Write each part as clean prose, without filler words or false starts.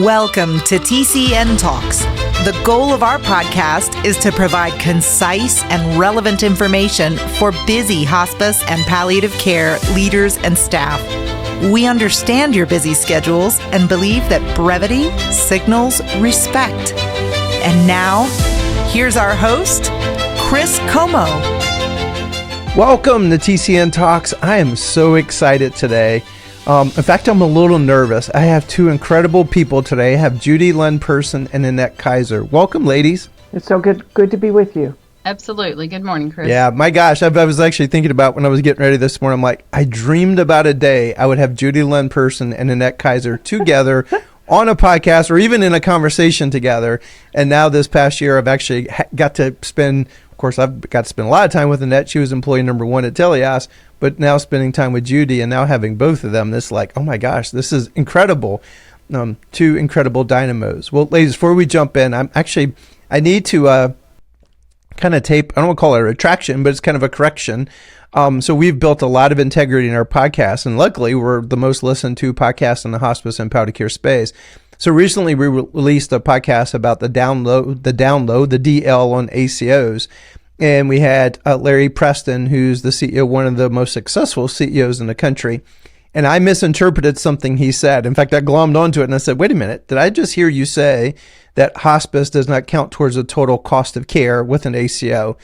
Welcome to TCN Talks. The goal of our podcast is to provide concise and relevant information for busy hospice and palliative care leaders and staff. We understand your busy schedules and believe that brevity signals respect. And now, here's our host, Chris Como. Welcome to TCN Talks. I am so excited today. In fact, I'm a little nervous. I have two incredible people today. I have Judi, Lund Person, and Annette Kiser. Welcome, ladies. It's so good to be with you. Absolutely. Good morning, Chris. Yeah, my gosh, I was actually thinking about when I was getting ready this morning, I'm like, I dreamed about a day I would have Judi, Lund Person, and Annette Kiser together on a podcast or even in a conversation together. And now this past year, I've actually got to spend, of course, I've got to spend a lot of time with Annette. She was employee number one at Teleios, but now spending time with Judi and now having both of them, this like, oh my gosh, this is incredible. Two incredible dynamos. Well, ladies, before we jump in, I need to kind of tape, I don't want to call it a retraction, but it's kind of a correction. So we've built a lot of integrity in our podcast, and luckily we're the most listened to podcast in the hospice and palliative care space. So recently we released a podcast about the download, the DL on ACOs. And we had Larry Preston, who's the CEO, one of the most successful CEOs in the country. And I misinterpreted something he said. In fact, I glommed onto it and I said, wait a minute, did I just hear you say that hospice does not count towards the total cost of care with an ACO?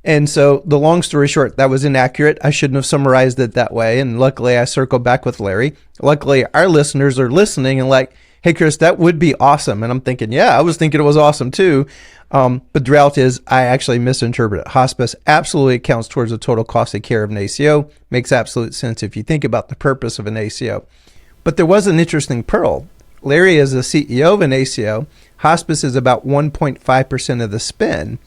And so the long story short, that was inaccurate. I shouldn't have summarized it that way. And luckily I circled back with Larry. Luckily our listeners are listening and like, hey, Chris, that would be awesome. And I'm thinking, yeah, I was thinking it was awesome too. But the reality is I actually misinterpreted. Hospice absolutely counts towards the total cost of care of an ACO. Makes absolute sense if you think about the purpose of an ACO. But there was an interesting pearl. Larry is the CEO of an ACO. Hospice is about 1.5% of the spend.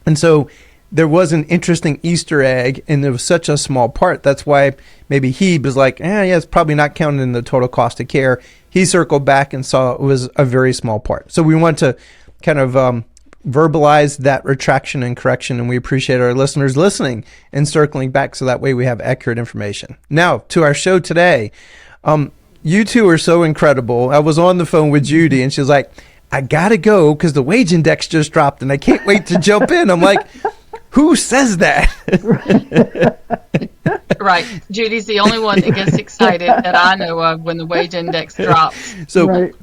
And so there was an interesting Easter egg, and there was such a small part. That's why maybe he was like, yeah, it's probably not counted in the total cost of care. He circled back and saw it was a very small part. So we want to kind of verbalize that retraction and correction, and we appreciate our listeners listening and circling back so that way we have accurate information. Now, to our show today. You two are so incredible. I was on the phone with Judi, and she's like, I got to go because the wage index just dropped, and I can't wait to jump in. I'm like, who says that? Right. Judy's the only one that gets excited that I know of when the wage index drops. So, right.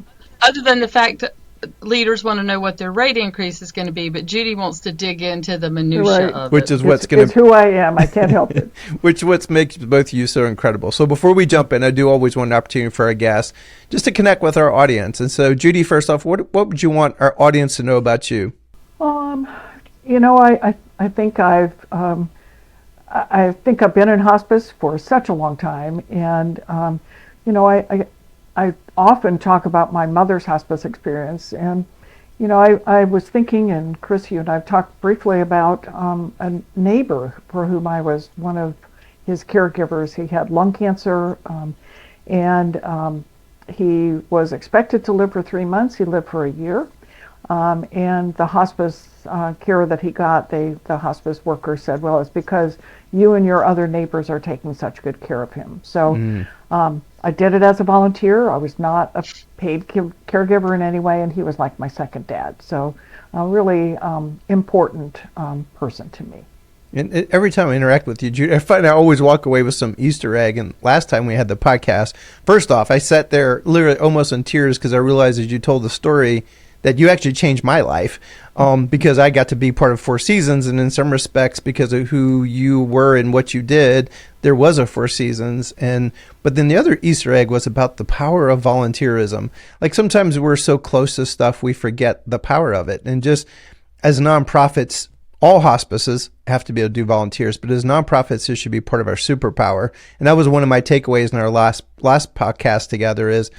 Other than the fact that leaders want to know what their rate increase is going to be, but Judi wants to dig into the minutia of which it. is what's going to... It's who I am. I can't help it. Which what makes both of you so incredible. So before we jump in, I do always want an opportunity for our guests just to connect with our audience. And so, Judi, first off, what would you want our audience to know about you? I think I've been in hospice for such a long time, and I often talk about my mother's hospice experience, and I was thinking, and Chris, you and I've talked briefly about a neighbor for whom I was one of his caregivers. He had lung cancer, and he was expected to live for 3 months. He lived for a year. And the hospice care that he got, the hospice worker said, well, it's because you and your other neighbors are taking such good care of him. So I did it as a volunteer. I was not a paid caregiver in any way, and he was like my second dad. So a really important person to me. And every time I interact with you, Judi, I find I always walk away with some Easter egg. And last time we had the podcast, first off, I sat there literally almost in tears because I realized as you told the story that you actually changed my life because I got to be part of Four Seasons. And in some respects, because of who you were and what you did, there was a Four Seasons. But then the other Easter egg was about the power of volunteerism. Like sometimes we're so close to stuff, we forget the power of it. And just as nonprofits, all hospices have to be able to do volunteers, but as nonprofits, this should be part of our superpower. And that was one of my takeaways in our last podcast together is,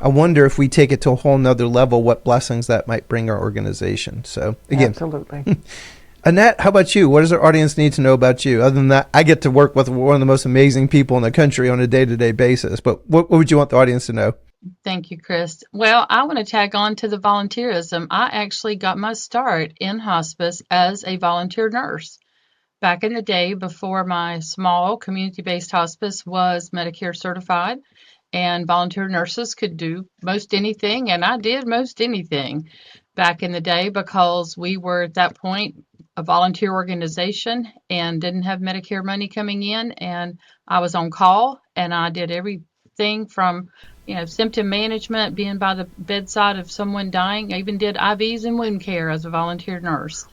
I wonder if we take it to a whole nother level, what blessings that might bring our organization. So again, absolutely. Annette, how about you? What does our audience need to know about you? Other than that, I get to work with one of the most amazing people in the country on a day-to-day basis. But what would you want the audience to know? Thank you, Chris. Well, I want to tag on to the volunteerism. I actually got my start in hospice as a volunteer nurse. Back in the day before my small community-based hospice was Medicare certified, and volunteer nurses could do most anything, and I did most anything back in the day because we were at that point a volunteer organization and didn't have Medicare money coming in, and I was on call and I did everything from symptom management, being by the bedside of someone dying. I even did IVs and wound care as a volunteer nurse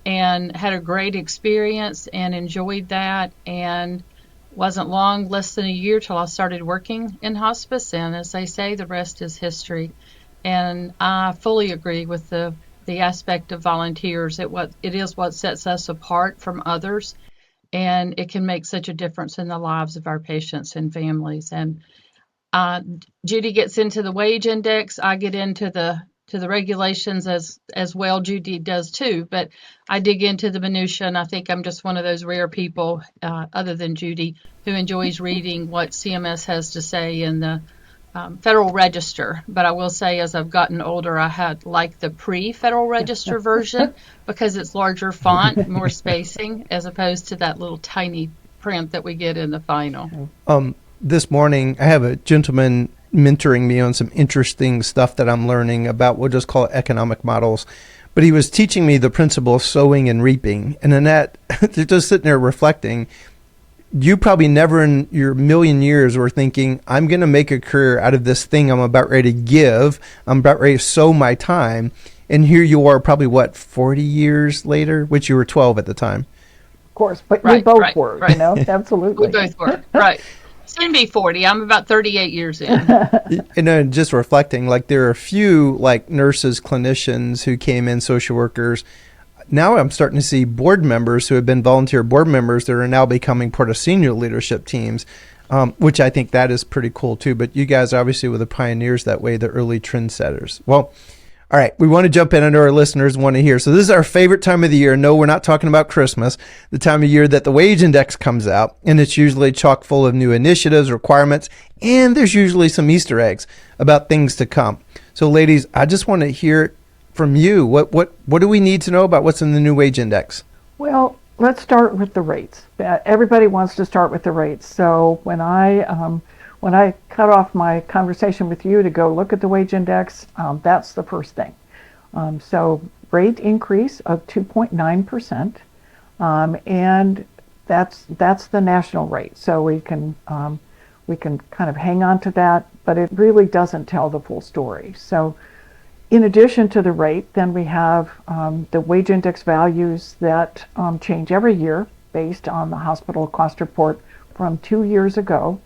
and had a great experience and enjoyed that. And wasn't long, less than a year, till I started working in hospice. And as they say, the rest is history. And I fully agree with the aspect of volunteers. It is what sets us apart from others, and it can make such a difference in the lives of our patients and families. And Judi gets into the wage index. I get into the regulations as well. Judi does too, but I dig into the minutia, and I think I'm just one of those rare people, other than Judi, who enjoys reading what CMS has to say in the Federal Register. But I will say, as I've gotten older, I had liked the pre-Federal Register version because it's larger font, more spacing, as opposed to that little tiny print that we get in the final. This morning, I have a gentleman mentoring me on some interesting stuff that I'm learning about, we'll just call it economic models. But he was teaching me the principle of sowing and reaping. And Annette, they're just sitting there reflecting. You probably never in your million years were thinking, I'm going to make a career out of this thing I'm about ready to give. I'm about ready to sow my time. And here you are probably, 40 years later, which you were 12 at the time. Of course, but we both were, absolutely. We both were, right. Soon be 40. I'm about 38 years in. And then just reflecting, there are a few nurses, clinicians who came in, social workers. Now I'm starting to see board members who have been volunteer board members that are now becoming part of senior leadership teams, which I think that is pretty cool too. But you guys obviously were the pioneers that way, the early trendsetters. Well, all right, we want to jump in. I know our listeners want to hear. So this is our favorite time of the year. No, we're not talking about Christmas, the time of year that the wage index comes out, and it's usually chock full of new initiatives, requirements, and there's usually some Easter eggs about things to come. So ladies, I just want to hear from you. What do we need to know about what's in the new wage index? Well, let's start with the rates. Everybody wants to start with the rates. So when I cut off my conversation with you to go look at the wage index, that's the first thing. So rate increase of 2.9%, and that's the national rate. So we can kind of hang on to that, but it really doesn't tell the full story. So in addition to the rate, then we have the wage index values that change every year based on the hospital cost report from 2 years ago.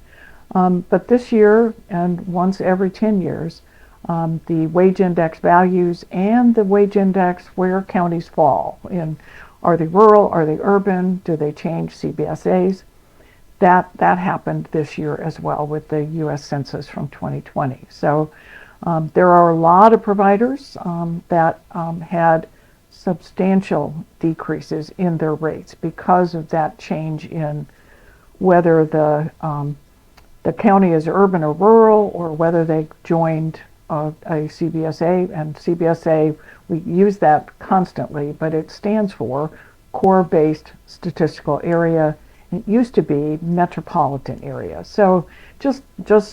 But this year, and once every 10 years, the wage index values and the wage index where counties fall in. Are they rural? Are they urban? Do they change CBSAs? That happened this year as well with the U.S. Census from 2020. So there are a lot of providers that had substantial decreases in their rates because of that change in whether the county is urban or rural, or whether they joined a CBSA. And CBSA, we use that constantly, but it stands for Core-Based Statistical Area. It used to be Metropolitan Area. So just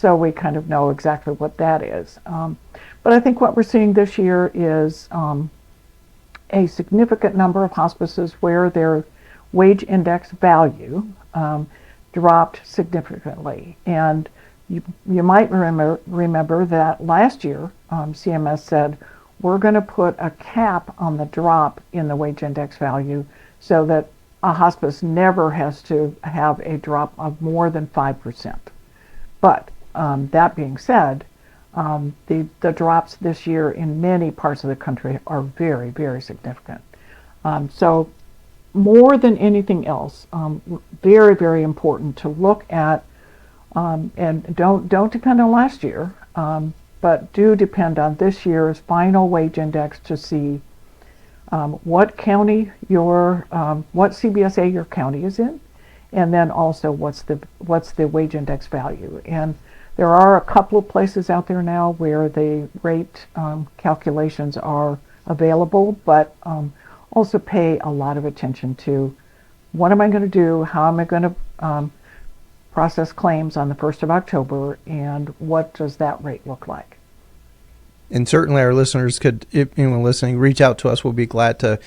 so we kind of know exactly what that is. But I think what we're seeing this year is a significant number of hospices where their wage index value dropped significantly. And you might remember that last year CMS said, we're going to put a cap on the drop in the wage index value so that a hospice never has to have a drop of more than 5%. But that being said, the drops this year in many parts of the country are very, very significant. So more than anything else, very, very important to look at, and don't depend on last year, but do depend on this year's final wage index to see what county what CBSA your county is in, and then also what's the wage index value. And there are a couple of places out there now where the rate calculations are available, but also pay a lot of attention to what am I going to do, how am I going to process claims on the 1st of October, and what does that rate look like? And certainly our listeners could, if anyone listening, reach out to us. We'll be glad to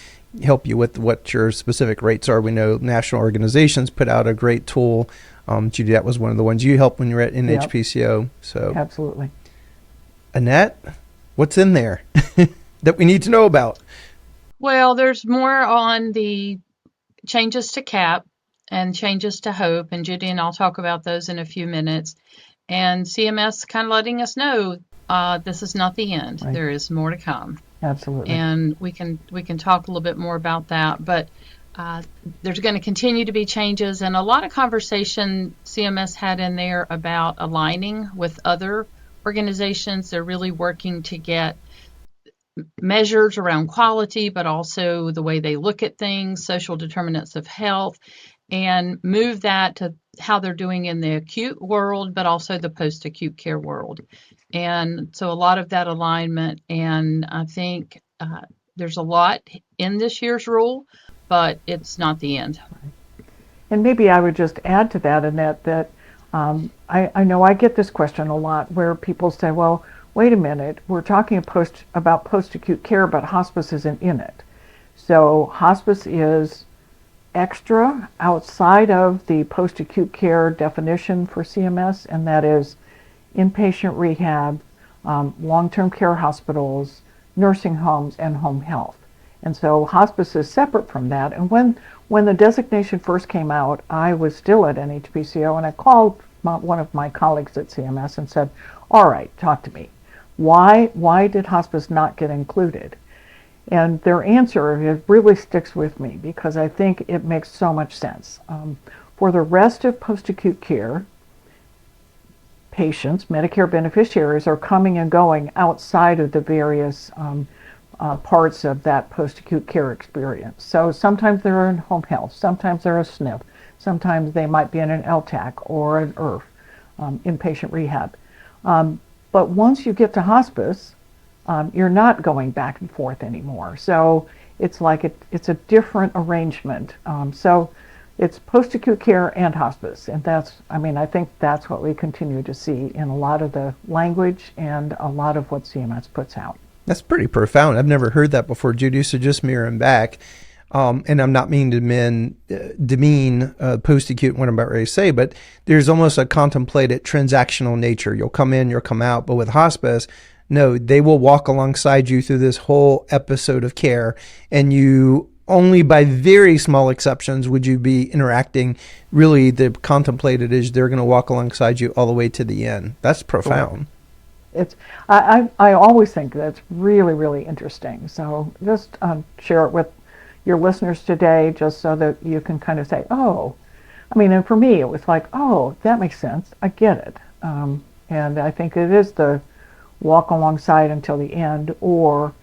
help you with what your specific rates are. We know national organizations put out a great tool. Judi, that was one of the ones you helped when you were at NHPCO. So Absolutely. Annette, what's in there that we need to know about? Well, there's more on the changes to CAP and changes to HOPE, and Judi and I'll talk about those in a few minutes. And CMS kind of letting us know this is not the end. Right. There is more to come. Absolutely. And we can talk a little bit more about that. But there's going to continue to be changes, and a lot of conversation CMS had in there about aligning with other organizations. They're really working to get measures around quality, but also the way they look at things, social determinants of health, and move that to how they're doing in the acute world, but also the post-acute care world. And so a lot of that alignment, and I think there's a lot in this year's rule, but it's not the end. And maybe I would just add to that, Annette, that I know I get this question a lot where people say, well, wait a minute, we're talking about post-acute care, but hospice isn't in it. So hospice is extra outside of the post-acute care definition for CMS, and that is inpatient rehab, long-term care hospitals, nursing homes, and home health. And so hospice is separate from that. And when the designation first came out, I was still at NHPCO, and I called one of my colleagues at CMS and said, all right, talk to me. Why did hospice not get included? And their answer, it really sticks with me because I think it makes so much sense. For the rest of post-acute care, patients, Medicare beneficiaries, are coming and going outside of the various parts of that post-acute care experience. So sometimes they're in home health, sometimes they're a SNF, sometimes they might be in an LTAC or an IRF, inpatient rehab. But once you get to hospice, you're not going back and forth anymore. So it's like it's a different arrangement. So it's post-acute care and hospice, and I think that's what we continue to see in a lot of the language and a lot of what CMS puts out. That's pretty profound. I've never heard that before, Judi, so just mirroring back. And I'm not meaning to demean post-acute, what I'm about ready to say, but there's almost a contemplated transactional nature. You'll come in, you'll come out. But with hospice, no, they will walk alongside you through this whole episode of care, and you only by very small exceptions would you be interacting. Really, the contemplated is they're going to walk alongside you all the way to the end. That's profound. I always think that's really, really interesting. So just share it with your listeners today, just so that you can kind of say, oh, and for me, it was like, oh, that makes sense. I get it. And I think it is the walk alongside until the end, or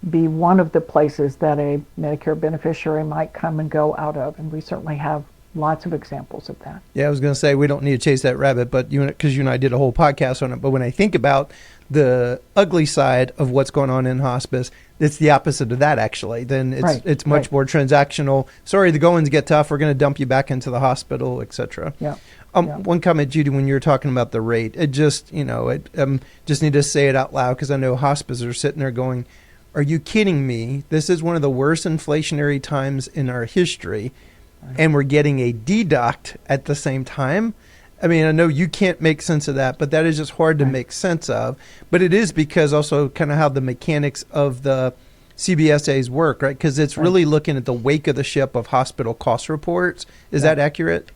be one of the places that a Medicare beneficiary might come and go out of. And we certainly have lots of examples of that. Yeah, I was going to say we don't need to chase that rabbit, but because you and I did a whole podcast on it. But when I think about the ugly side of what's going on in hospice, it's the opposite of that, actually. Then it's much more transactional. Sorry, the goings get tough. We're going to dump you back into the hospital, etc. Yeah. One comment, Judi, when you were talking about the rate, it just, just need to say it out loud because I know hospices are sitting there going, are you kidding me? This is one of the worst inflationary times in our history, and we're getting a deduct at the same time. I know you can't make sense of that, but that is just hard to make sense of. But it is because also kind of how the mechanics of the CBSAs work, right? Because it's really looking at the wake of the ship of hospital cost reports. Is that accurate?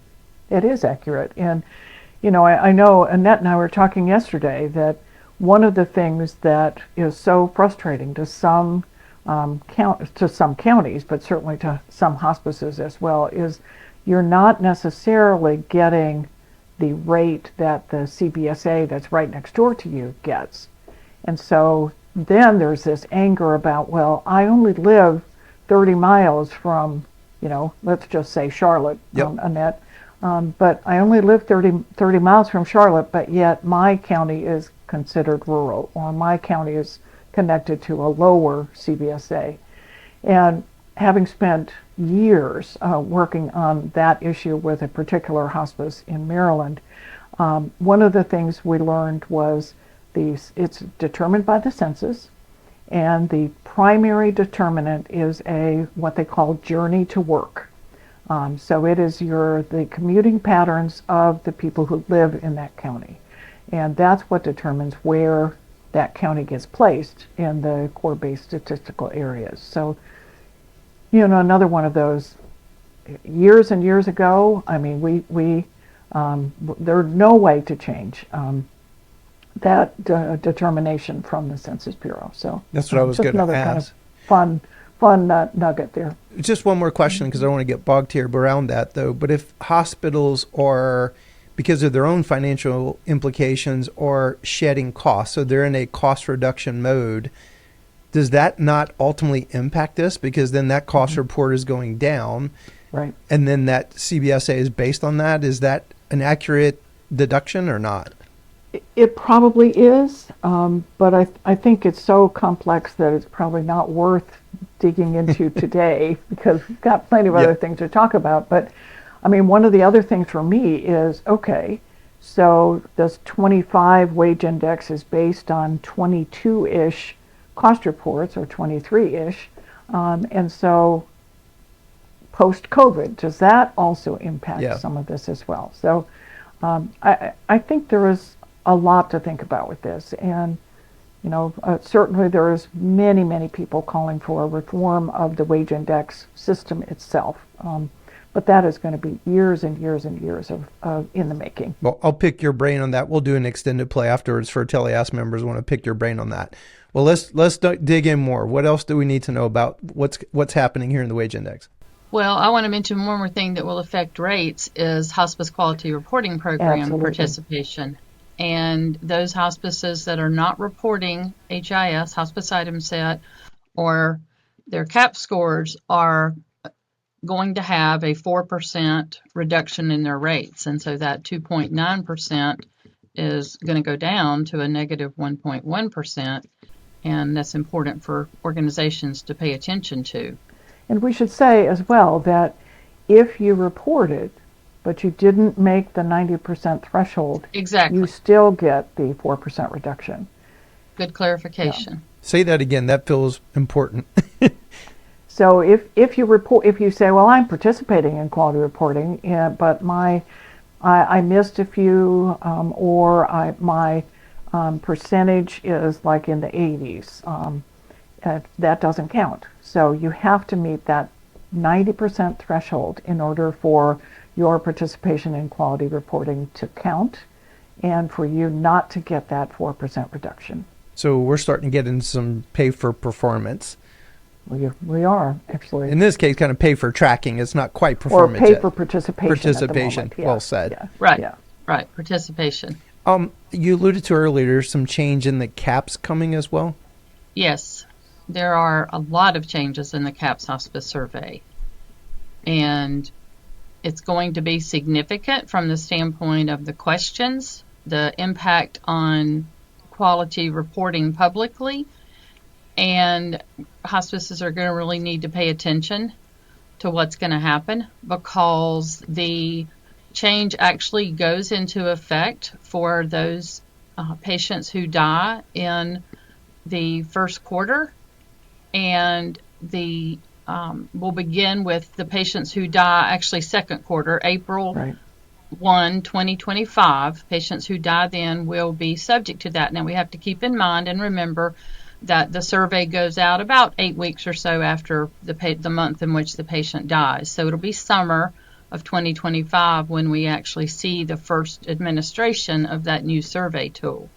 It is accurate. And, I know Annette and I were talking yesterday that one of the things that is so frustrating to some counties, but certainly to some hospices as well, is you're not necessarily getting the rate that the CBSA that's right next door to you gets. And so then there's this anger about, well, I only live 30 miles from, let's just say Charlotte, Annette, but I only live 30 miles from Charlotte, but yet my county is considered rural, or my county is connected to a lower CBSA. And having spent years working on that issue with a particular hospice in Maryland, one of the things we learned was it's determined by the census, and the primary determinant is what they call journey to work. So it is the commuting patterns of the people who live in that county, and that's what determines where that county gets placed in the core-based statistical areas. So, another one of those years and years ago. I mean, there's no way to change that determination from the Census Bureau. So that's what I was going to ask. Another kind of fun nugget there. Just one more question, because I don't want to get bogged here around that, though. But if hospitals are, because of their own financial implications, are shedding costs, so they're in a cost reduction mode, does that not ultimately impact this? Because then that cost report is going down, right? And then that CBSA is based on that. Is that an accurate deduction or not? It probably is, but I think it's so complex that it's probably not worth digging into today, because we've got plenty of other things to talk about. But I mean, one of the other things for me is, okay, so this 25 wage index is based on 22-ish cost reports, or 23-ish, and so post-COVID, does that also impact some of this as well? So I think there is a lot to think about with this, and certainly there is many people calling for a reform of the wage index system itself, but that is going to be years and years and years of in the making. Well, I'll pick your brain on that. We'll do an extended play afterwards for Teleios members who want to pick your brain on that. Well, let's dig in more. What else do we need to know about what's happening here in the wage index? Well, I want to mention one more thing that will affect rates is Hospice Quality Reporting Program participation. And those hospices that are not reporting HIS, hospice item set, or their CAHPS scores are going to have a 4% reduction in their rates. And so that 2.9% is going to go down to a negative 1.1%. And that's important for organizations to pay attention to. And we should say as well that if you reported, but you didn't make the 90% threshold, you still get the 4% reduction. Good clarification. Yeah. Say that again. That feels important. So if you say, well, I'm participating in quality reporting, but I missed a few, or my percentage is like in the 80s, that doesn't count. So you have to meet that 90% threshold in order for your participation in quality reporting to count, and for you not to get that 4% reduction. So we're starting to get into some pay for performance. We are, actually. In this case, kind of pay for tracking. It's not quite performance. Or pay for participation. Participation. Yeah. Well said. Yeah. Right. Yeah. Right. Participation. You alluded to earlier some change in the CAHPS coming as well? Yes. There are a lot of changes in the CAHPS Hospice Survey. And it's going to be significant from the standpoint of the questions, the impact on quality reporting publicly, and hospices are going to really need to pay attention to what's going to happen, because the change actually goes into effect for those patients who die in the first quarter, and we'll begin with the patients who die actually second quarter, April 1, 2025. Patients who die then will be subject to that. Now we have to keep in mind and remember that the survey goes out about 8 weeks or so after the month in which the patient dies. So it'll be summer of 2025 when we actually see the first administration of that new survey tool.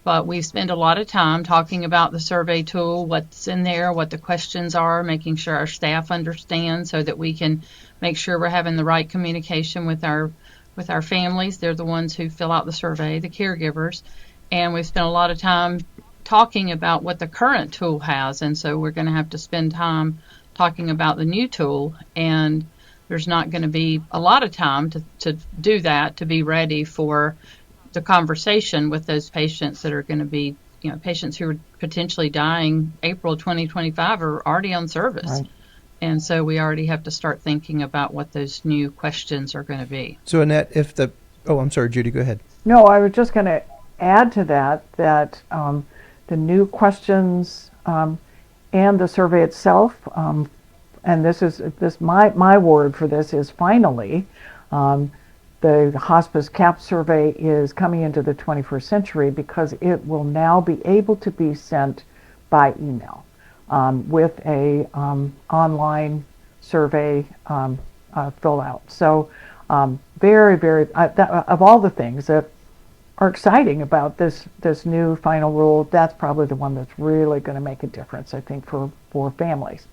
But we spend a lot of time talking about the survey tool, what's in there, what the questions are, making sure our staff understand so that we can make sure we're having the right communication with our families. They're the ones who fill out the survey, the caregivers. And we've spent a lot of time talking about what the current tool has. And so we're going to have to spend time talking about the new tool. And there's not going to be a lot of time to do that, to be ready for the conversation with those patients that are going to be, patients who are potentially dying April 2025 are already on service. And so we already have to start thinking about what those new questions are going to be. So Annette, I'm sorry, Judi, go ahead. No, I was just going to add to that the new questions and the survey itself, and my word for this is finally. The Hospice CAHPS survey is coming into the 21st century because it will now be able to be sent by email with a online survey fill out. So very, very, of all the things that are exciting about this new final rule, that's probably the one that's really going to make a difference, I think, for families.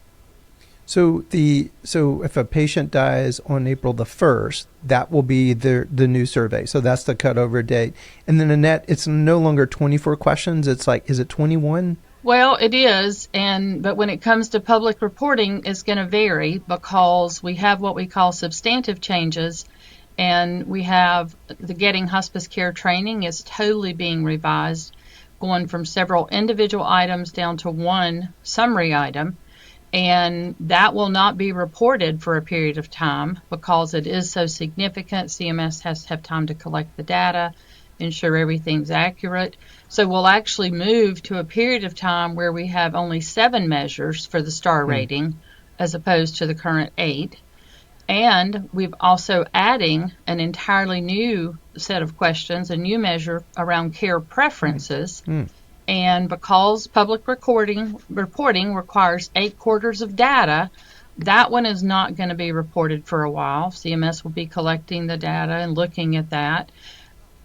So if a patient dies on April the 1st, that will be the new survey. So that's the cutover date. And then Annette, it's no longer 24 questions. It's like, is it 21? Well, it is, but when it comes to public reporting, it's going to vary because we have what we call substantive changes, and we have the Getting Hospice Care training is totally being revised, going from several individual items down to one summary item. And that will not be reported for a period of time because it is so significant. CMS has to have time to collect the data, ensure everything's accurate. So we'll actually move to a period of time where we have only 7 measures for the star rating as opposed to the current 8. And we've also adding an entirely new set of questions, a new measure around care preferences. And because public reporting requires 8 quarters of data, that one is not going to be reported for a while. CMS will be collecting the data and looking at that.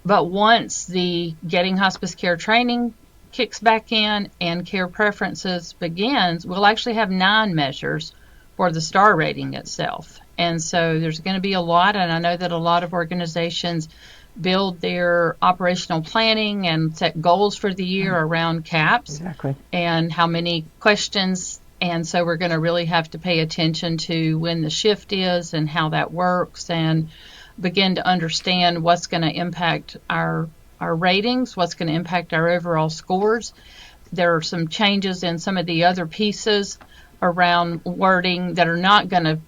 But once the Getting Hospice Care training kicks back in and care preferences begins, we'll actually have 9 measures for the star rating itself. And so there's going to be a lot, and I know that a lot of organizations build their operational planning and set goals for the year around CAHPS and how many questions. And so we're going to really have to pay attention to when the shift is and how that works and begin to understand what's going to impact our ratings, what's going to impact our overall scores. There are some changes in some of the other pieces around wording that are not going to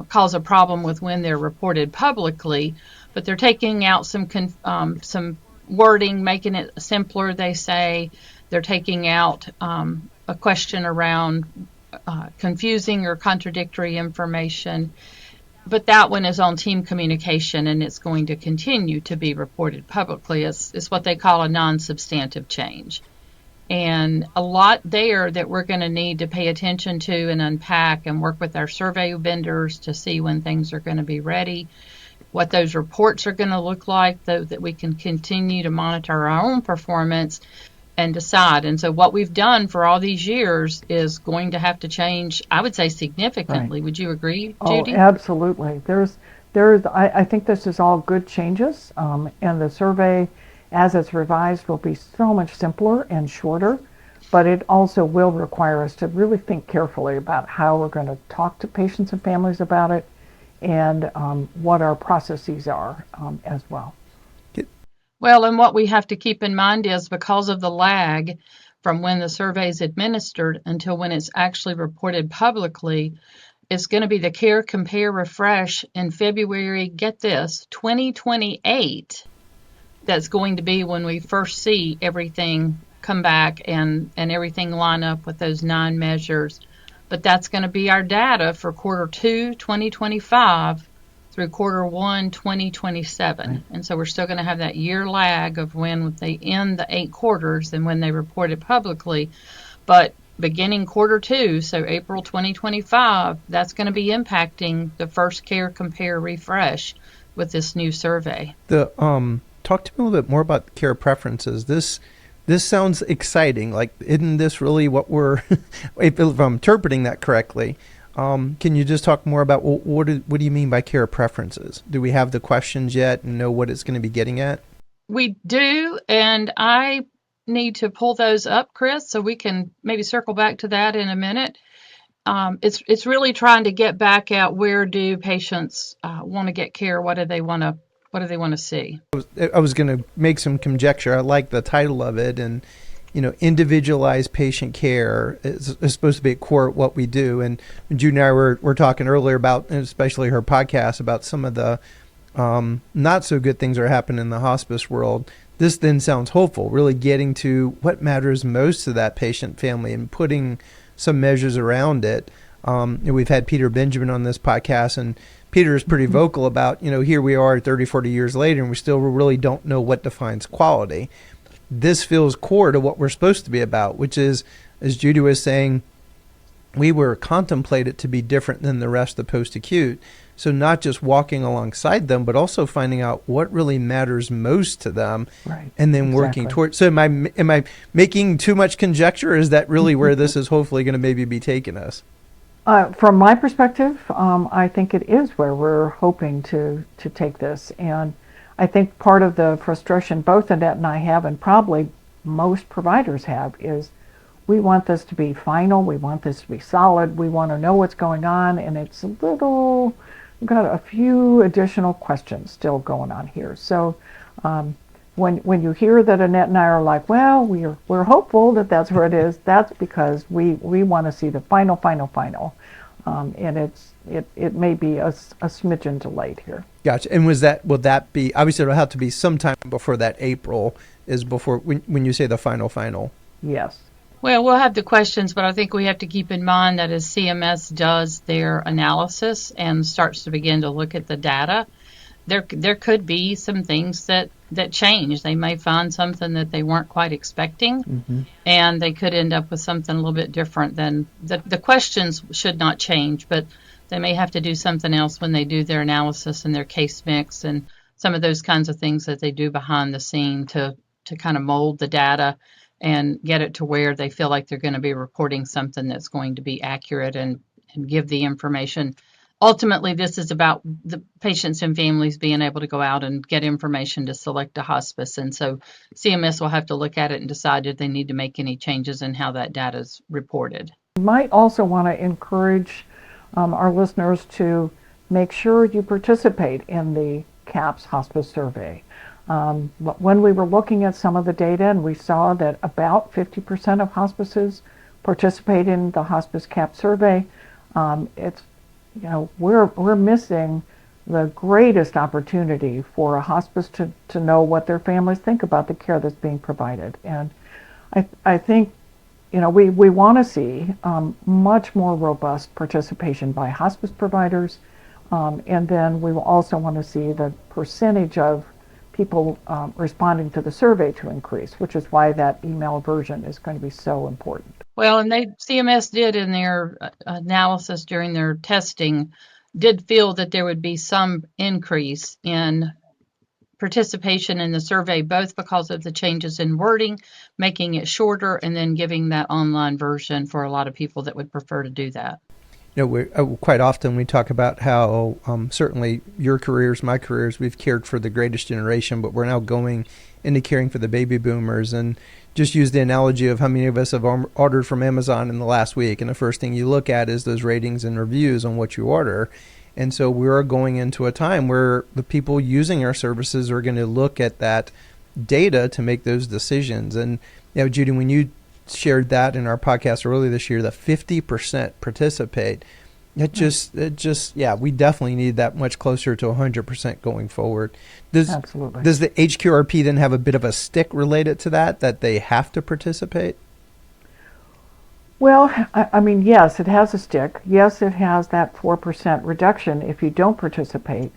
cause a problem with when they're reported publicly, but they're taking out some wording, making it simpler, they say. They're taking out a question around confusing or contradictory information. But that one is on team communication, and it's going to continue to be reported publicly. It's what they call a non-substantive change. And a lot there that we're going to need to pay attention to and unpack and work with our survey vendors to see when things are going to be ready, what those reports are going to look like, so that we can continue to monitor our own performance and decide. And so what we've done for all these years is going to have to change, I would say, significantly. Would you agree, Judi? Oh, absolutely. I think this is all good changes, and the survey, as it's revised, will be so much simpler and shorter, but it also will require us to really think carefully about how we're going to talk to patients and families about it and what our processes are as well. Well, and what we have to keep in mind is because of the lag from when the survey is administered until when it's actually reported publicly, it's going to be the Care, Compare, Refresh in February, get this, 2028. That's going to be when we first see everything come back and everything line up with those 9 measures. But that's going to be our data for quarter 2, 2025 through quarter 1, 2027. And so we're still going to have that year lag of when they end the 8 quarters and when they report it publicly. But beginning quarter 2, so April 2025, that's going to be impacting the first Care, Compare, Refresh with this new survey. Talk to me a little bit more about care preferences. This sounds exciting. Like, isn't this really what we're, if I'm interpreting that correctly? Can you just talk more about what do you mean by care preferences? Do we have the questions yet and know what it's going to be getting at? We do, and I need to pull those up, Chris, so we can maybe circle back to that in a minute. It's really trying to get back at where do patients want to get care? What do they want to see? I was going to make some conjecture. I like the title of it, and individualized patient care is supposed to be at core at what we do. And Judi and I were talking earlier about, and especially her podcast, about some of the not so good things that are happening in the hospice world. This then sounds hopeful, really getting to what matters most to that patient family and putting some measures around it. We've had Peter Benjamin on this podcast, and Peter is pretty vocal about, here we are 30, 40 years later, and we still really don't know what defines quality. This feels core to what we're supposed to be about, which is, as Judi was saying, we were contemplated to be different than the rest of post-acute. So not just walking alongside them, but also finding out what really matters most to them, right, and then working towards. So am I making too much conjecture, or is that really where this is hopefully going to maybe be taking us? From my perspective, I think it is where we're hoping to take this. And I think part of the frustration both Annette and I have, and probably most providers have, is we want this to be final, we want this to be solid, we want to know what's going on, and it's a little, we've got a few additional questions still going on here. So when you hear that Annette and I are like, well, we're hopeful that that's where it is, that's because we want to see the final. And it may be a smidgen delayed here. Gotcha. And will that be, obviously it'll have to be sometime before that April is before, when you say the final? Yes. Well, we'll have the questions, but I think we have to keep in mind that as CMS does their analysis and starts to begin to look at the data, there could be some things that change. They may find something that they weren't quite expecting, and they could end up with something a little bit different than the questions should not change, but they may have to do something else when they do their analysis and their case mix and some of those kinds of things that they do behind the scene to kind of mold the data and get it to where they feel like they're going to be reporting something that's going to be accurate and give the information. Ultimately, this is about the patients and families being able to go out and get information to select a hospice. And so CMS will have to look at it and decide if they need to make any changes in how that data is reported. You might also want to encourage our listeners to make sure you participate in the CAHPS Hospice Survey. When we were looking at some of the data, and we saw that about 50% of hospices participate in the Hospice CAHPS Survey, it's, we're missing the greatest opportunity for a hospice to know what their families think about the care that's being provided. And I think, we want to see much more robust participation by hospice providers, and then we will also want to see the percentage of people responding to the survey to increase, which is why that email version is going to be so important. Well, and CMS did in their analysis during their testing, did feel that there would be some increase in participation in the survey, both because of the changes in wording, making it shorter, and then giving that online version for a lot of people that would prefer to do that. Quite often we talk about how certainly your careers, my careers, we've cared for the greatest generation, but we're now going into caring for the baby boomers. And just use the analogy of how many of us have ordered from Amazon in the last week, and the first thing you look at is those ratings and reviews on what you order. And so we're going into a time where the people using our services are going to look at that data to make those decisions. And Judi, when you shared that in our podcast earlier this year, that 50% participate, we definitely need that much closer to 100% going forward. Absolutely. Does the HQRP then have a bit of a stick related to that they have to participate? Well, I mean, yes, it has a stick. Yes, it has that 4% reduction if you don't participate,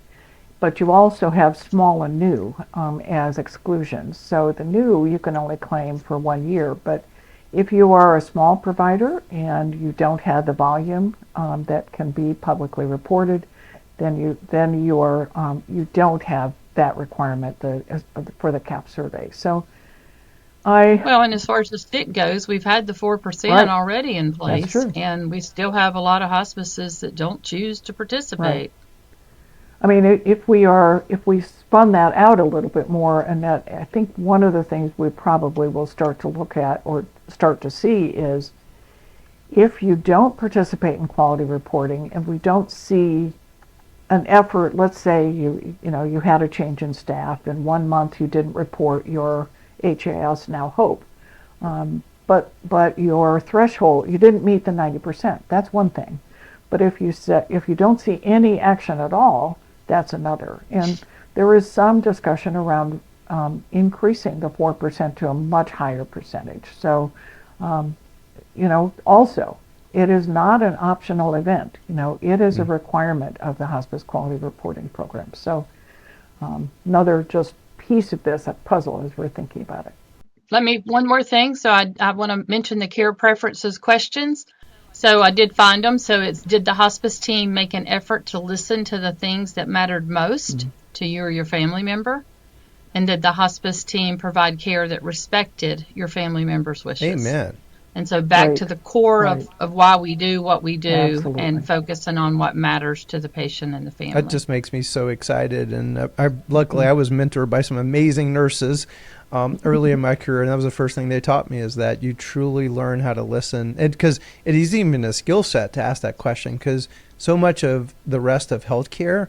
but you also have small and new as exclusions. So the new you can only claim for 1 year, but if you are a small provider and you don't have the volume that can be publicly reported, then you don't have that requirement for the CAHPS survey. So and as far as the stick goes, we've had the 4% already in place, and we still have a lot of hospices that don't choose to participate. Right. I mean, if we spun that out a little bit more, and that I think one of the things we probably will start to look at or start to see is if you don't participate in quality reporting and we don't see an effort, let's say you had a change in staff and 1 month you didn't report your HAS now HOPE. But your threshold, you didn't meet the 90%. That's one thing. But if you don't see any action at all, that's another. And there is some discussion around increasing the 4% to a much higher percentage. So, also, it is not an optional event. It is a requirement of the Hospice Quality Reporting Program. So, another just piece of this puzzle as we're thinking about it. One more thing. So I want to mention the care preferences questions. So I did find them. So did the hospice team make an effort to listen to the things that mattered most to you or your family member? And did the hospice team provide care that respected your family member's wishes? Amen. And so back to the core of why we do what we do. Absolutely. And focusing on what matters to the patient and the family. That just makes me so excited. And luckily I was mentored by some amazing nurses early in my career, and that was the first thing they taught me, is that you truly learn how to listen. Because it is even a skill set to ask that question, because so much of the rest of healthcare,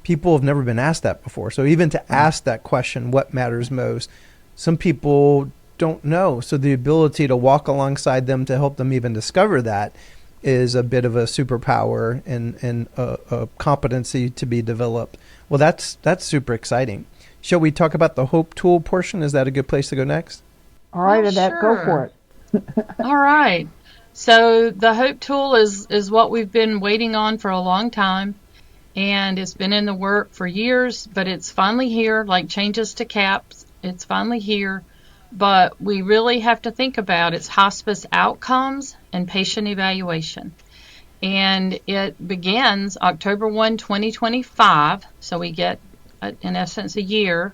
people have never been asked that before. So even to ask that question, what matters most, some people don't know. So the ability to walk alongside them to help them even discover that is a bit of a superpower and a competency to be developed. Well, that's super exciting. Shall we talk about the HOPE tool portion? Is that a good place to go next? All right, Annette, go for it. All right. So the HOPE tool is what we've been waiting on for a long time, and it's been in the work for years, but it's finally here, like changes to CAHPS. It's finally here, but we really have to think about its hospice outcomes and patient evaluation. And it begins October 1, 2025, so we get in essence a year,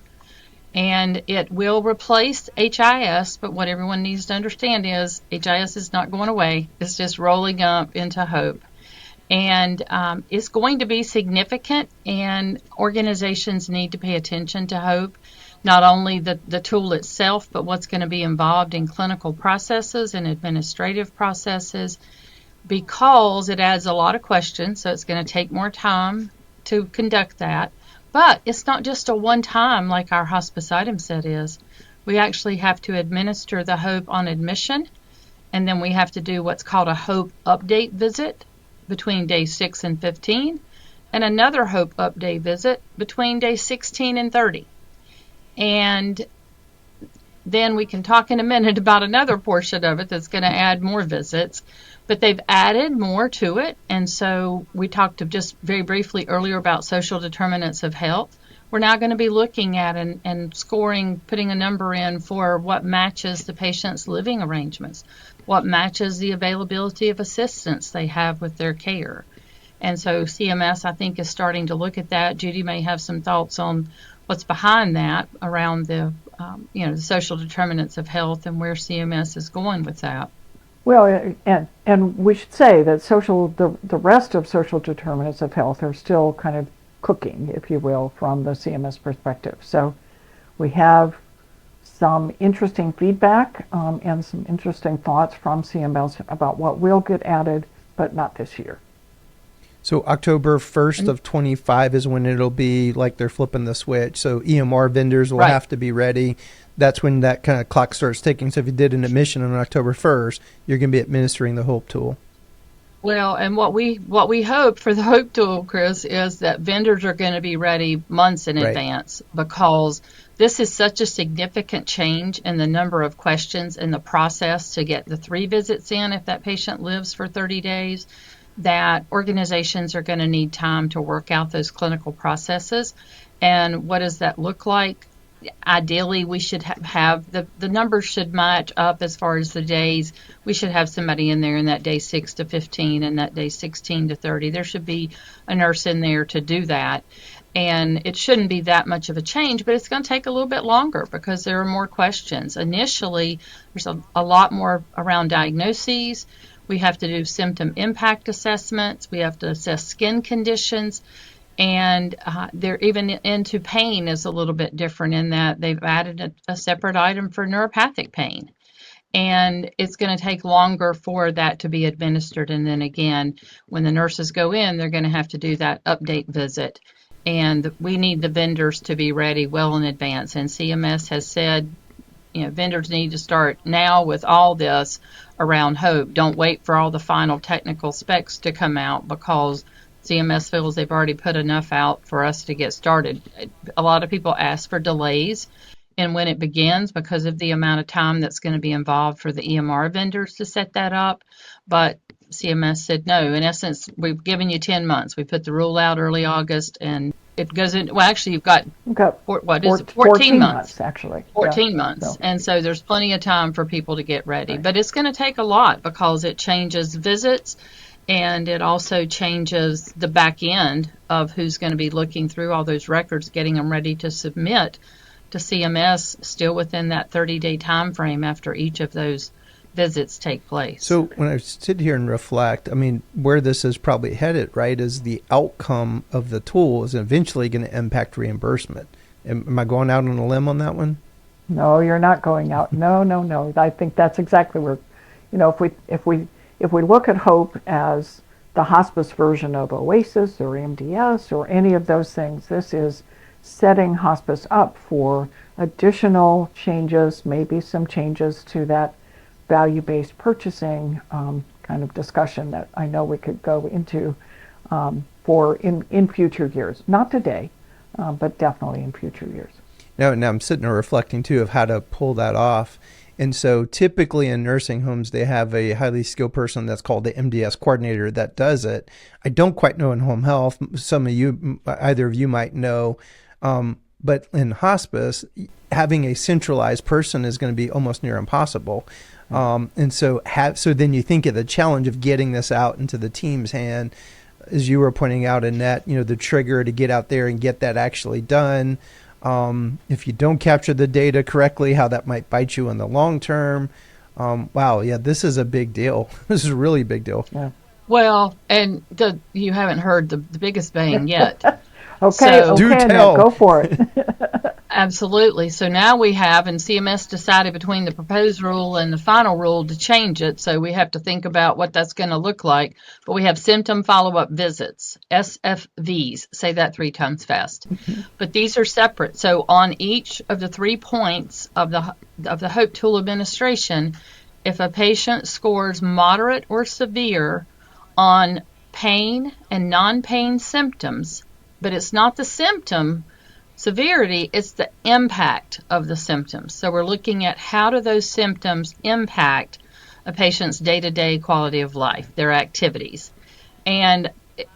and it will replace HIS, but what everyone needs to understand is HIS is not going away. It's just rolling up into HOPE. And it's going to be significant, and organizations need to pay attention to HOPE, not only the tool itself, but what's going to be involved in clinical processes and administrative processes, because it adds a lot of questions, so it's going to take more time to conduct that. But it's not just a one-time like our hospice item set is. We actually have to administer the HOPE on admission, and then we have to do what's called a HOPE update visit between day 6 and 15, and another HOPE update visit between day 16 and 30. And then we can talk in a minute about another portion of it that's going to add more visits. But they've added more to it, and so we talked just very briefly earlier about social determinants of health. We're now going to be looking at and scoring, putting a number in for what matches the patient's living arrangements, what matches the availability of assistance they have with their care. And so CMS, I think, is starting to look at that. Judi may have some thoughts on what's behind that around the social determinants of health and where CMS is going with that. Well, and we should say that the rest of social determinants of health are still kind of cooking, if you will, from the CMS perspective. So we have some interesting feedback and some interesting thoughts from CMS about what will get added, but not this year. So October 1st of 25 is when it'll be like they're flipping the switch. So EMR vendors will have to be ready. That's when that kind of clock starts ticking. So if you did an admission on October 1st, you're going to be administering the HOPE tool. Well, and what we hope for the HOPE tool, Chris, is that vendors are going to be ready months in advance, because this is such a significant change in the number of questions in the process to get the 3 visits in if that patient lives for 30 days, that organizations are going to need time to work out those clinical processes. And what does that look like? Ideally, we should have the numbers should match up as far as the days. We should have somebody in there in that day 6 to 15 and that day 16 to 30. There should be a nurse in there to do that. And it shouldn't be that much of a change, but it's going to take a little bit longer because there are more questions. Initially, there's a lot more around diagnoses. We have to do symptom impact assessments. We have to assess skin conditions. And they're even into pain is a little bit different in that they've added a separate item for neuropathic pain. And it's going to take longer for that to be administered. And then again, when the nurses go in, they're going to have to do that update visit. And we need the vendors to be ready well in advance. And CMS has said, vendors need to start now with all this around HOPE. Don't wait for all the final technical specs to come out, because CMS feels they've already put enough out for us to get started. A lot of people ask for delays and when it begins because of the amount of time that's going to be involved for the EMR vendors to set that up. But CMS said no. In essence, we've given you 10 months. We put the rule out early August, and it goes in. Well, actually, you've got, what is it? 14 months. Actually. 14 months. And so there's plenty of time for people to get ready. Right. But it's going to take a lot because it changes visits, and it also changes the back end of who's going to be looking through all those records, getting them ready to submit to CMS still within that 30-day time frame after each of those visits take place. So when I sit here and reflect, I mean, where this is probably headed, right, is the outcome of the tool is eventually going to impact reimbursement. Am I going out on a limb on that one? No, you're not going out. No. I think that's exactly where, if we look at HOPE as the hospice version of OASIS or MDS or any of those things, this is setting hospice up for additional changes, maybe some changes to that value-based purchasing kind of discussion that I know we could go into for in future years. Not today, but definitely in future years. Now I'm sitting there reflecting too of how to pull that off. And so typically in nursing homes, they have a highly skilled person that's called the MDS coordinator that does it. I don't quite know in home health. Some of you, either of you might know. But in hospice, having a centralized person is going to be almost near impossible. And so then you think of the challenge of getting this out into the team's hand, as you were pointing out, Annette, the trigger to get out there and get that actually done. If you don't capture the data correctly, how that might bite you in the long term. Wow, yeah, this is a big deal. This is a really big deal. Yeah. Well, and you haven't heard the biggest bang yet. Okay, Annette, go for it. Absolutely. So now we have, and CMS decided between the proposed rule and the final rule to change it. So we have to think about what that's going to look like. But we have symptom follow-up visits, SFVs. Say that 3 times fast. Mm-hmm. But these are separate. So on each of the 3 points of the HOPE tool administration, if a patient scores moderate or severe on pain and non-pain symptoms, but it's not the symptom severity, it's the impact of the symptoms. So we're looking at how do those symptoms impact a patient's day-to-day quality of life, their activities. And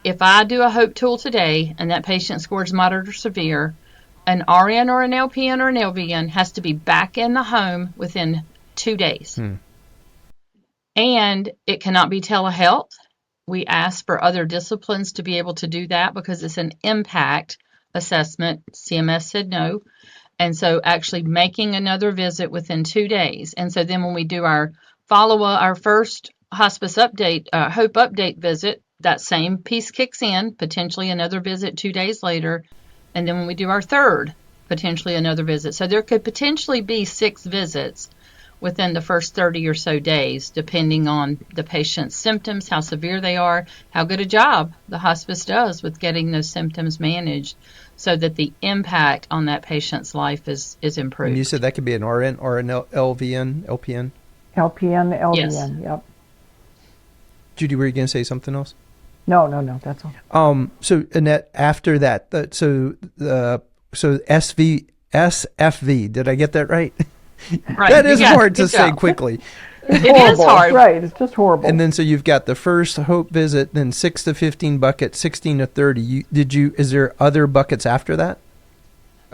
if I do a HOPE tool today and that patient scores moderate or severe, an RN or an LPN or an LVN has to be back in the home within 2 days. And it cannot be telehealth. We ask for other disciplines to be able to do that because it's an impact assessment. CMS said no. And so actually making another visit within 2 days. And so then when we do our follow-up, our first hospice update, HOPE update visit, that same piece kicks in, potentially another visit 2 days later. And then when we do our third, potentially another visit. So there could potentially be 6 visits within the first 30 or so days, depending on the patient's symptoms, how severe they are, how good a job the hospice does with getting those symptoms managed so that the impact on that patient's life is improved. And you said that could be an RN or an LVN, LPN? LPN, yes. Yep. Judy, were you going to say something else? No, that's all. So Annette, after that, so SFV, did I get that right? Right. That is hard to say quickly. It is hard. Right, it's just horrible. And then so you've got the first HOPE visit, then 6 to 15 buckets, 16 to 30. Is there other buckets after that?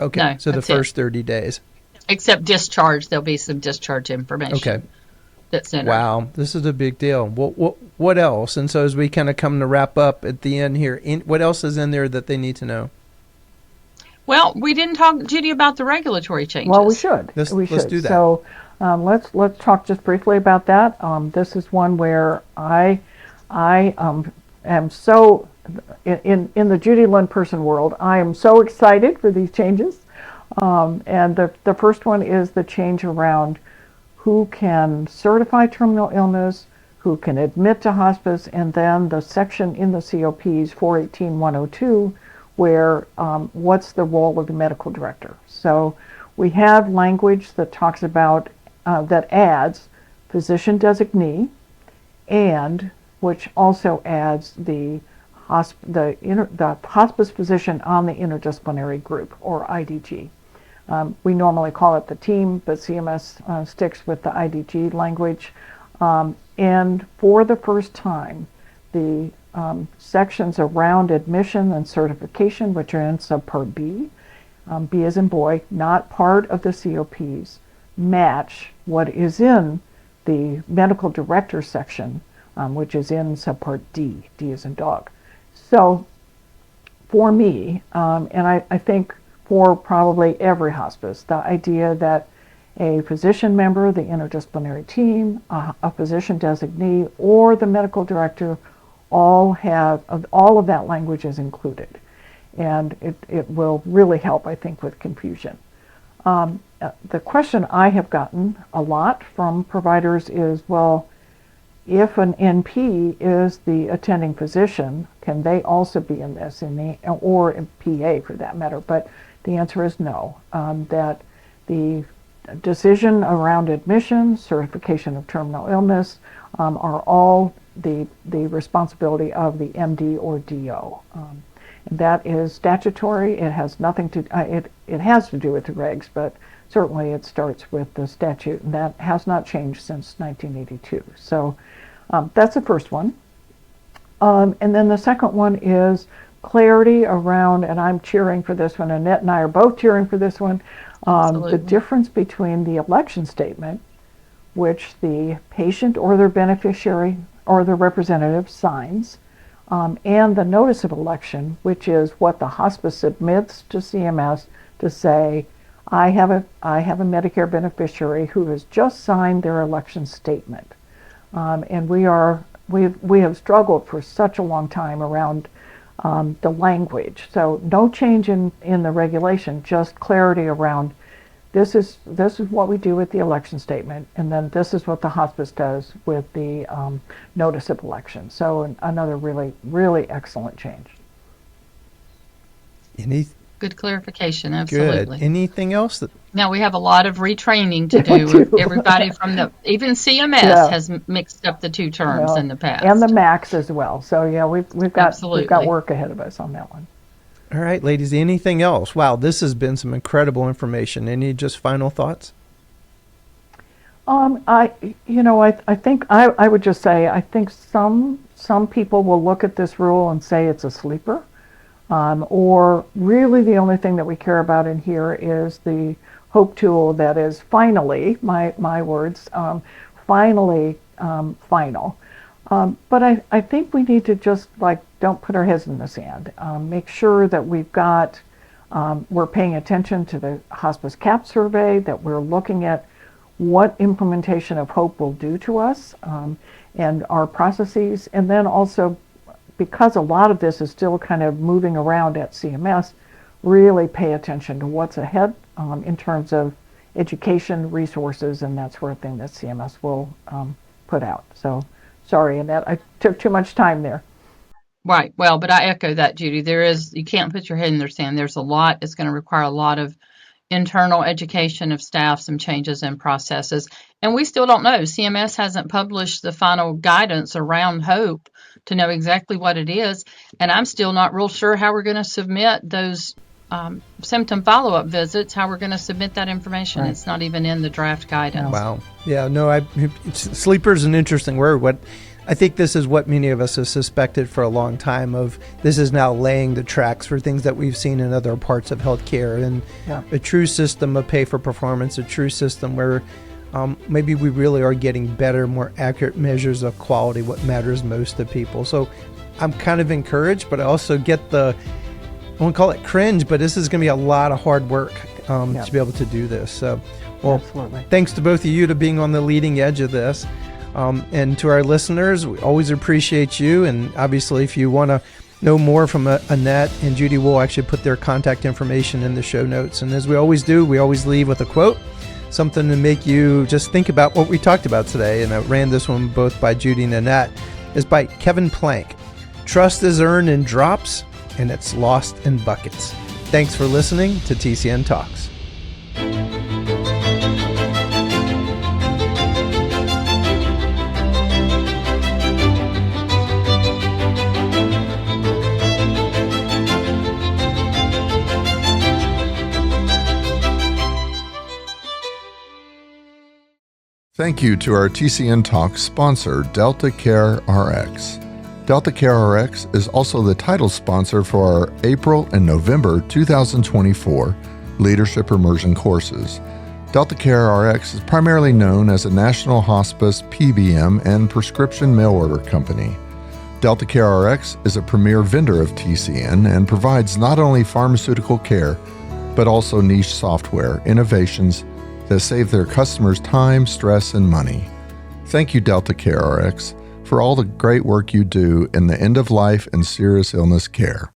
Okay, no, so the first 30 days. Except discharge, there'll be some discharge information. Okay. That's in. Wow, this is a big deal. What else? And so as we kind of come to wrap up at the end here, what else is in there that they need to know? Well, we didn't talk, Judy, about the regulatory changes. Well, we should. Let's do that. So let's talk just briefly about that. This is one where I am so in the Judi Lund Person world. I am so excited for these changes. And the first one is the change around who can certify terminal illness, who can admit to hospice, and then the section in the COPs 418-102 where what's the role of the medical director. So we have language that talks about, that adds physician designee, and which also adds the hospice physician on the interdisciplinary group, or IDG. We normally call it the team, but CMS sticks with the IDG language. And for the first time, the sections around admission and certification, which are in subpart B, B as in boy, not part of the COPs, match what is in the medical director section, which is in subpart D, D as in dog. So for me, and I think for probably every hospice, the idea that a physician member, the interdisciplinary team, a physician designee, or the medical director all of that language is included. And it will really help, I think, with confusion. The question I have gotten a lot from providers is, well, if an NP is the attending physician, can they also be in this, or in PA for that matter? But the answer is no, that the decision around admission, certification of terminal illness, are all the responsibility of the MD or DO. And that is statutory. It has nothing to, it has to do with the regs, but certainly it starts with the statute, and that has not changed since 1982. So that's the first one. And then the second one is clarity around, and I'm cheering for this one, Annette and I are both cheering for this one, the difference between the election statement, which the patient or their beneficiary or their representative signs, and the notice of election, which is what the hospice submits to CMS to say, I have a Medicare beneficiary who has just signed their election statement. And we have struggled for such a long time around the language. So no change in the regulation, just clarity around this is what we do with the election statement, and then this is what the hospice does with the notice of election. So another really, really excellent change. Good clarification, absolutely. Good. Anything else? Now we have a lot of retraining to do. Everybody from even CMS has mixed up the two terms in the past, and the MACs as well. So yeah, we've got work ahead of us on that one. All right, ladies. Anything else? Wow, this has been some incredible information. Any just final thoughts? I think I would just say I think some people will look at this rule and say it's a sleeper. Or really the only thing that we care about in here is the HOPE tool that is finally, my words, finally final. But I think we need to just don't put our heads in the sand. Make sure that we're paying attention to the Hospice CAHPS survey, that we're looking at what implementation of HOPE will do to us and our processes, and then also, because a lot of this is still kind of moving around at CMS, really pay attention to what's ahead in terms of education, resources, and that sort of thing that CMS will put out. So sorry, Annette, I took too much time there. Right. Well, but I echo that, Judi. You can't put your head in the sand. There's a lot. It's going to require a lot of internal education of staff, some changes in processes. And we still don't know. CMS hasn't published the final guidance around HOPE to know exactly what it is. And I'm still not real sure how we're going to submit those symptom follow-up visits, how we're going to submit that information. Right. It's not even in the draft guidance. Wow. Yeah, no, sleeper is an interesting word. I think this is what many of us have suspected for a long time of this is now laying the tracks for things that we've seen in other parts of healthcare, and a true system of pay for performance, a true system where maybe we really are getting better, more accurate measures of quality, what matters most to people. So I'm kind of encouraged, but I also get I won't call it cringe, but this is going to be a lot of hard work to be able to do this. So, well, absolutely. Thanks to both of you to being on the leading edge of this. And to our listeners, we always appreciate you. And obviously, if you want to know more from Annette and Judi, will actually put their contact information in the show notes. And as we always do, we always leave with a quote, something to make you just think about what we talked about today. And I ran this one both by Judi and Annette. It's by Kevin Plank. Trust is earned in drops, and it's lost in buckets. Thanks for listening to TCN Talks. Thank you to our TCN Talks sponsor, Delta Care RX. Delta Care RX is also the title sponsor for our April and November 2024 Leadership Immersion courses. Delta Care RX is primarily known as a national hospice, PBM, and prescription mail order company. Delta Care RX is a premier vendor of TCN and provides not only pharmaceutical care, but also niche software innovations that save their customers time, stress, and money. Thank you, Delta Care RX, for all the great work you do in the end-of-life and serious illness care.